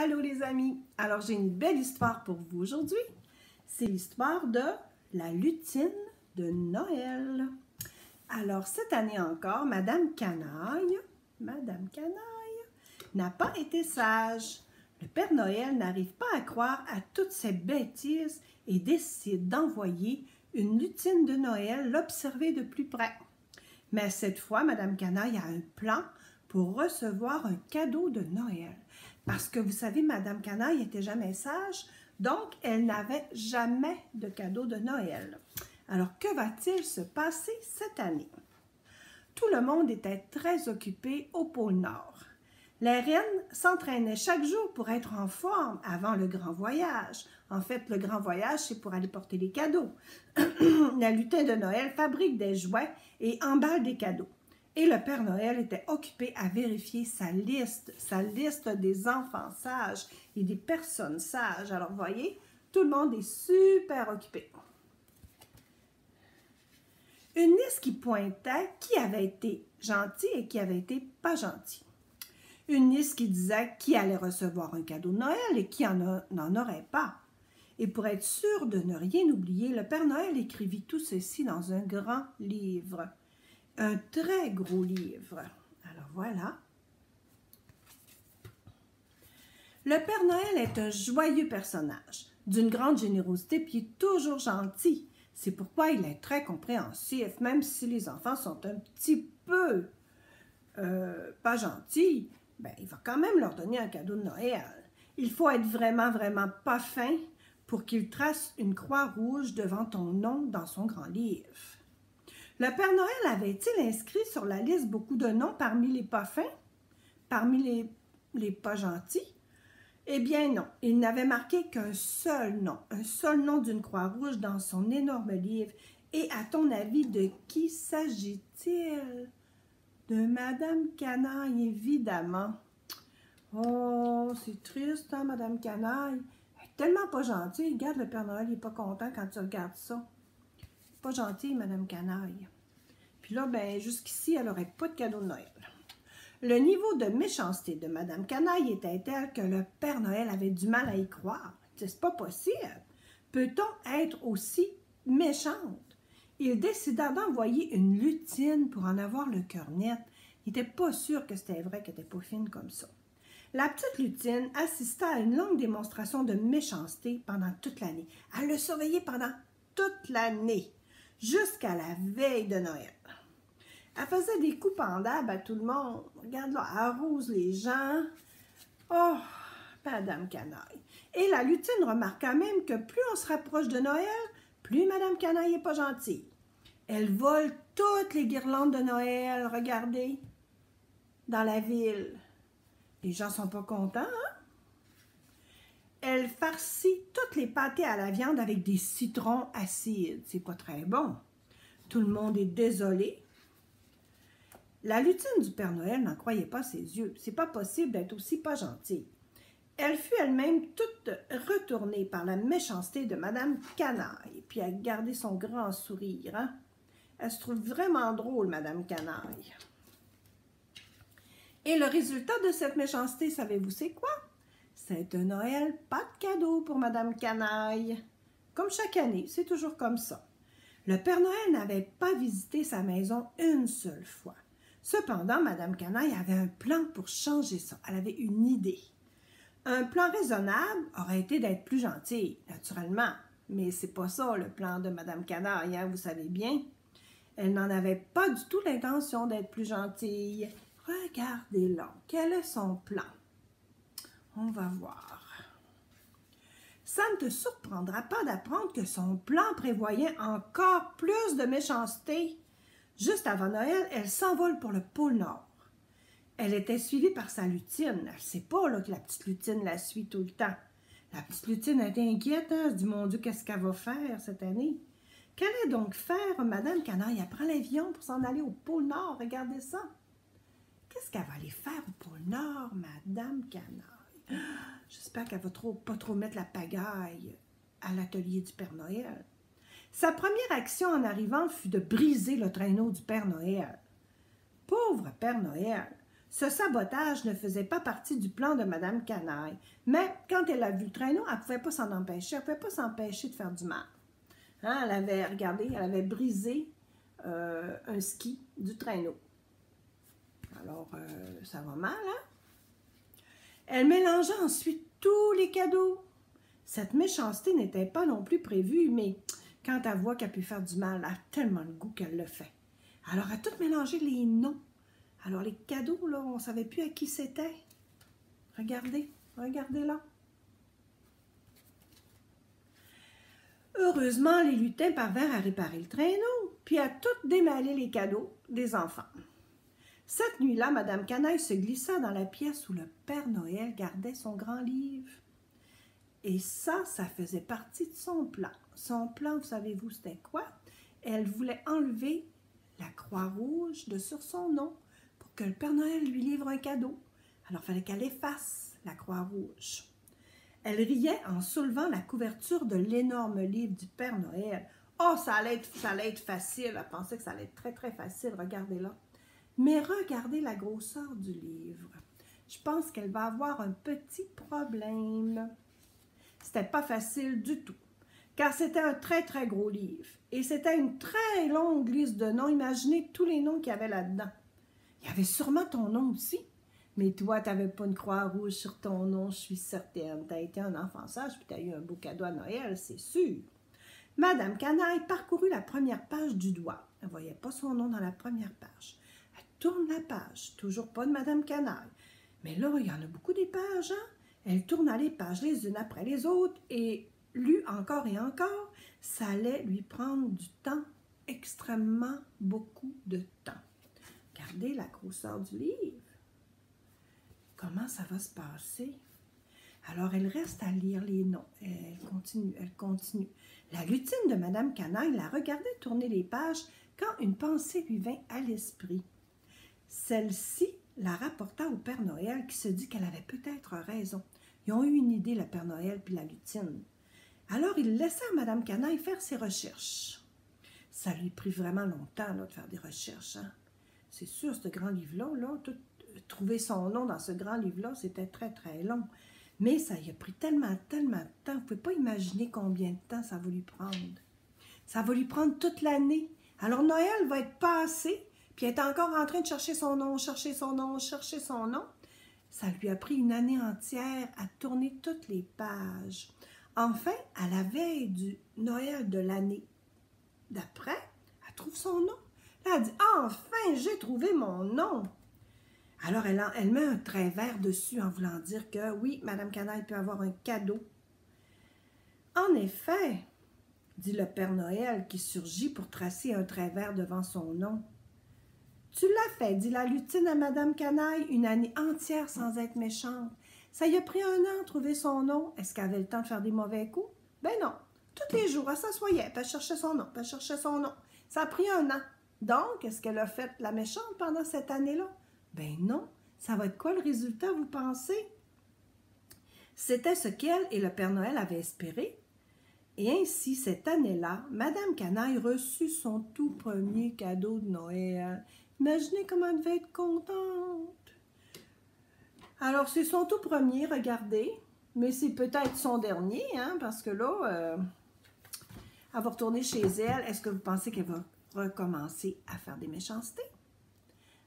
Allô les amis! Alors j'ai une belle histoire pour vous aujourd'hui. C'est l'histoire de la lutine de Noël. Alors cette année encore, Madame Canaille n'a pas été sage. Le Père Noël n'arrive pas à croire à toutes ces bêtises et décide d'envoyer une lutine de Noël l'observer de plus près. Mais cette fois, Madame Canaille a un plan pour recevoir un cadeau de Noël. Parce que vous savez, Madame Canaille n'était jamais sage, donc elle n'avait jamais de cadeau de Noël. Alors, que va-t-il se passer cette année? Tout le monde était très occupé au pôle Nord. Les reines s'entraînaient chaque jour pour être en forme avant le grand voyage. En fait, le grand voyage, c'est pour aller porter les cadeaux. La lutin de Noël fabrique des jouets et emballe des cadeaux. Et le Père Noël était occupé à vérifier sa liste des enfants sages et des personnes sages. Alors, vous voyez, tout le monde est super occupé. Une liste qui pointait qui avait été gentil et qui avait été pas gentil. Une liste qui disait qui allait recevoir un cadeau de Noël et qui n'en aurait pas. Et pour être sûr de ne rien oublier, le Père Noël écrivit tout ceci dans un grand livre. Un très gros livre. Alors voilà. Le Père Noël est un joyeux personnage, d'une grande générosité, puis il est toujours gentil. C'est pourquoi il est très compréhensif, même si les enfants sont un petit peu pas gentils, ben, il va quand même leur donner un cadeau de Noël. Il faut être vraiment, vraiment pas fin pour qu'il trace une croix rouge devant ton nom dans son grand livre. Le Père Noël avait-il inscrit sur la liste beaucoup de noms parmi les pas fins, parmi les pas gentils? Eh bien non, il n'avait marqué qu'un seul nom d'une croix rouge dans son énorme livre. Et à ton avis, de qui s'agit-il? De Madame Canaille, évidemment. Oh, c'est triste, hein, Madame Canaille? Elle est tellement pas gentille. Regarde, le Père Noël, il n'est pas content quand tu regardes ça. Pas gentille, Madame Canaille. Puis là, ben, jusqu'ici, elle n'aurait pas de cadeau de Noël. Le niveau de méchanceté de Madame Canaille était tel que le Père Noël avait du mal à y croire. C'est pas possible. Peut-on être aussi méchante? Il décida d'envoyer une lutine pour en avoir le cœur net. Il n'était pas sûr que c'était vrai qu'elle n'était pas fine comme ça. La petite lutine assista à une longue démonstration de méchanceté pendant toute l'année. Elle le surveillait pendant toute l'année, jusqu'à la veille de Noël. Elle faisait des coups pendables à tout le monde. Regarde là, elle arrose les gens. Oh, Madame Canaille. Et la lutine remarqua même que plus on se rapproche de Noël, plus Madame Canaille n'est pas gentille. Elle vole toutes les guirlandes de Noël, regardez, dans la ville. Les gens sont pas contents, hein? Elle farcit toutes les pâtés à la viande avec des citrons acides. C'est pas très bon. Tout le monde est désolé. La lutine du Père Noël n'en croyait pas ses yeux. C'est pas possible d'être aussi pas gentille. Elle fut elle-même toute retournée par la méchanceté de Madame Canaille, puis elle gardait son grand sourire. Hein? Elle se trouve vraiment drôle, Madame Canaille. Et le résultat de cette méchanceté, savez-vous c'est quoi? C'est un Noël, pas de cadeau pour Madame Canaille. Comme chaque année, c'est toujours comme ça. Le Père Noël n'avait pas visité sa maison une seule fois. Cependant, Madame Canaille avait un plan pour changer ça. Elle avait une idée. Un plan raisonnable aurait été d'être plus gentille, naturellement. Mais c'est pas ça le plan de Madame Canaille, hein, vous savez bien. Elle n'en avait pas du tout l'intention d'être plus gentille. Regardez-la. Quel est son plan? On va voir. Ça ne te surprendra pas d'apprendre que son plan prévoyait encore plus de méchanceté. Juste avant Noël, elle s'envole pour le pôle Nord. Elle était suivie par sa lutine. Elle ne sait pas là, que la petite lutine la suit tout le temps. La petite lutine est inquiète. Hein? Elle se dit, mon Dieu, qu'est-ce qu'elle va faire cette année? Qu'allait donc faire Madame Canaille? Elle prend l'avion pour s'en aller au pôle Nord. Regardez ça. Qu'est-ce qu'elle va aller faire au pôle Nord, Madame Canaille? J'espère qu'elle ne va pas trop mettre la pagaille à l'atelier du Père Noël. Sa première action en arrivant fut de briser le traîneau du Père Noël. Pauvre Père Noël! Ce sabotage ne faisait pas partie du plan de Madame Canaille, mais quand elle a vu le traîneau, elle ne pouvait pas s'en empêcher, elle ne pouvait pas s'empêcher de faire du mal. Hein, elle avait, regardé, elle avait brisé un ski du traîneau. Alors, ça va mal, hein? Elle mélangea ensuite tous les cadeaux. Cette méchanceté n'était pas non plus prévue, mais quand elle voit qu'elle peut faire du mal, elle a tellement le goût qu'elle le fait. Alors, elle a tout mélangé les noms. Alors, les cadeaux, là, on ne savait plus à qui c'était. Regardez, regardez là. Heureusement, les lutins parvinrent à réparer le traîneau, puis à tout démêler les cadeaux des enfants. Cette nuit-là, Madame Canaille se glissa dans la pièce où le Père Noël gardait son grand livre. Et ça faisait partie de son plan. Son plan, vous savez-vous, c'était quoi? Elle voulait enlever la croix rouge de sur son nom pour que le Père Noël lui livre un cadeau. Alors, il fallait qu'elle efface la croix rouge. Elle riait en soulevant la couverture de l'énorme livre du Père Noël. Oh, ça allait être facile. Elle pensait que ça allait être très, très facile. Regardez là. Mais regardez la grosseur du livre. Je pense qu'elle va avoir un petit problème. C'était pas facile du tout, car c'était un très, très gros livre. Et c'était une très longue liste de noms. Imaginez tous les noms qu'il y avait là-dedans. Il y avait sûrement ton nom aussi. Mais toi, tu n'avais pas une croix rouge sur ton nom, je suis certaine. Tu as été un enfant sage, puis tu as eu un beau cadeau à Noël, c'est sûr. Madame Canaille parcourut la première page du doigt. Elle ne voyait pas son nom dans la première page. Elle tourne la page, toujours pas de Madame Canaille. Mais là, il y en a beaucoup des pages, hein? Elle tourna les pages les unes après les autres et lut encore et encore. Ça allait lui prendre du temps, extrêmement beaucoup de temps. Regardez la grosseur du livre. Comment ça va se passer? Alors, elle reste à lire les noms. Elle continue. La lutine de Madame Canaille la regardait tourner les pages quand une pensée lui vint à l'esprit. Celle-ci la rapporta au Père Noël qui se dit qu'elle avait peut-être raison. Ils ont eu une idée, le Père Noël puis la lutine. Alors, ils laissèrent Madame Canaille faire ses recherches. Ça lui prit vraiment longtemps là, de faire des recherches. Hein? C'est sûr, ce grand livre-là, trouver son nom dans ce grand livre-là, c'était très, très long. Mais ça y a pris tellement de temps. Vous ne pouvez pas imaginer combien de temps ça va lui prendre. Ça va lui prendre toute l'année. Alors, Noël va être passé, puis elle est encore en train de chercher son nom. Ça lui a pris une année entière à tourner toutes les pages. Enfin, à la veille du Noël de l'année d'après, elle trouve son nom. Là, elle dit « Enfin, j'ai trouvé mon nom! » Alors, elle met un trait vert dessus en voulant dire que oui, Madame Canaille peut avoir un cadeau. En effet, dit le Père Noël qui surgit pour tracer un trait vert devant son nom. Tu l'as fait, dit la lutine à Madame Canaille, une année entière sans être méchante. Ça y a pris 1 an à trouver son nom. Est-ce qu'elle avait le temps de faire des mauvais coups? Ben non. Tous les jours, elle s'assoyait, puis elle cherchait son nom, Ça a pris 1 an. Donc, est-ce qu'elle a fait la méchante pendant cette année-là? Ben non. Ça va être quoi le résultat, vous pensez? C'était ce qu'elle et le Père Noël avaient espéré. Et ainsi, cette année-là, Madame Canaille reçut son tout premier cadeau de Noël. Imaginez comment elle devait être contente. Alors, c'est son tout premier, regardez. Mais c'est peut-être son dernier, hein, parce que là, elle va retourner chez elle. Est-ce que vous pensez qu'elle va recommencer à faire des méchancetés?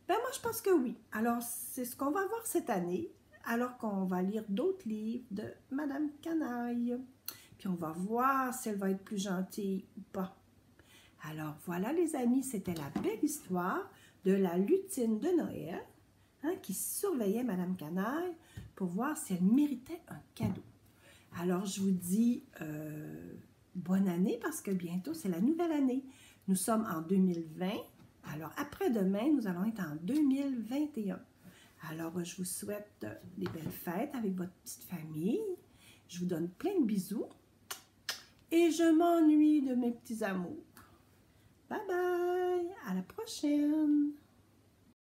Ben moi, je pense que oui. Alors, c'est ce qu'on va voir cette année, alors qu'on va lire d'autres livres de Madame Canaille. Puis on va voir si elle va être plus gentille ou pas. Alors voilà les amis, c'était la belle histoire de la lutine de Noël qui surveillait Madame Canaille pour voir si elle méritait un cadeau. Alors je vous dis bonne année parce que bientôt c'est la nouvelle année. Nous sommes en 2020, alors après-demain nous allons être en 2021. Alors je vous souhaite des belles fêtes avec votre petite famille. Je vous donne plein de bisous. Et je m'ennuie de mes petits amours. Bye bye! À la prochaine!